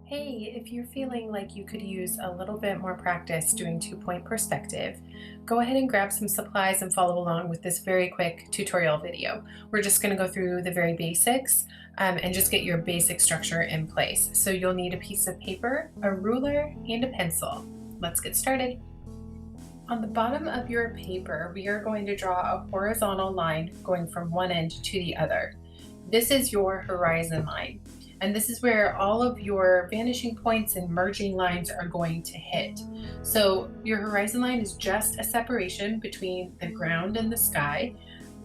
Hey, if you're feeling like you could use a little bit more practice doing two-point perspective, go ahead and grab some supplies and follow along with this very quick tutorial video. We're just going to go through the very basics and just get your basic structure in place. So you'll need a piece of paper, a ruler, and a pencil. Let's get started. On the bottom of your paper, we are going to draw a horizontal line going from one end to the other. This is your horizon line. And this is where all of your vanishing points and merging lines are going to hit. So your horizon line is just a separation between the ground and the sky,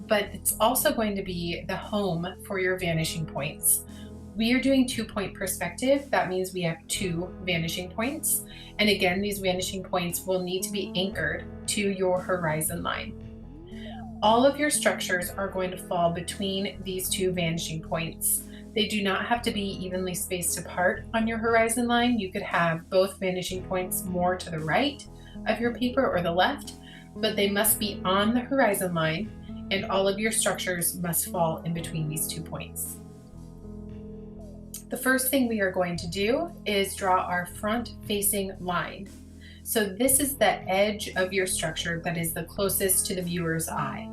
but it's also going to be the home for your vanishing points. We are doing two-point perspective. That means we have two vanishing points. And again, these vanishing points will need to be anchored to your horizon line. All of your structures are going to fall between these two vanishing points. They do not have to be evenly spaced apart on your horizon line. You could have both vanishing points more to the right of your paper or the left, but they must be on the horizon line, and all of your structures must fall in between these 2 points. The first thing we are going to do is draw our front-facing line. So this is the edge of your structure that is the closest to the viewer's eye.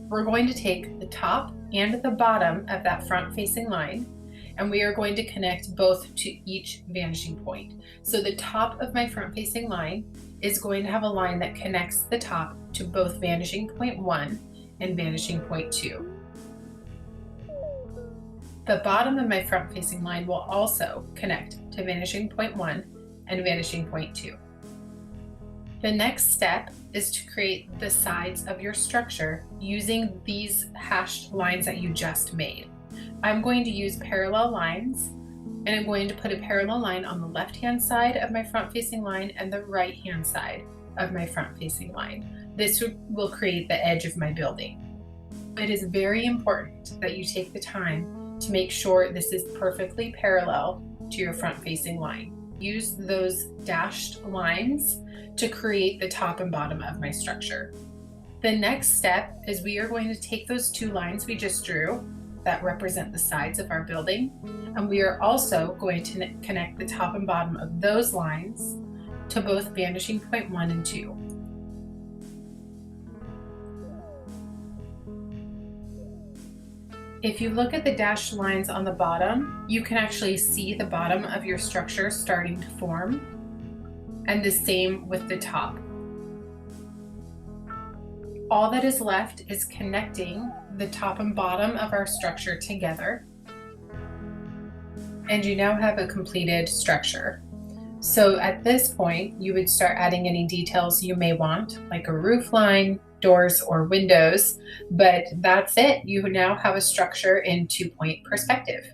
We're going to take the top and the bottom of that front-facing line, and we are going to connect both to each vanishing point. So the top of my front-facing line is going to have a line that connects the top to both vanishing point 1 and vanishing point 2. The bottom of my front-facing line will also connect to vanishing point 1 and vanishing point 2. The next step is to create the sides of your structure using these hashed lines that you just made. I'm going to use parallel lines, and I'm going to put a parallel line on the left-hand side of my front-facing line and the right-hand side of my front-facing line. This will create the edge of my building. It is very important that you take the time to make sure this is perfectly parallel to your front-facing line. Use those dashed lines to create the top and bottom of my structure. The next step is we are going to take those two lines we just drew that represent the sides of our building, and we are also going to connect the top and bottom of those lines to both vanishing point 1 and 2. If you look at the dashed lines on the bottom, you can actually see the bottom of your structure starting to form, and the same with the top. All that is left is connecting the top and bottom of our structure together, and you now have a completed structure. So at this point, you would start adding any details you may want, like a roof line, doors, or windows, but that's it. You now have a structure in two-point perspective.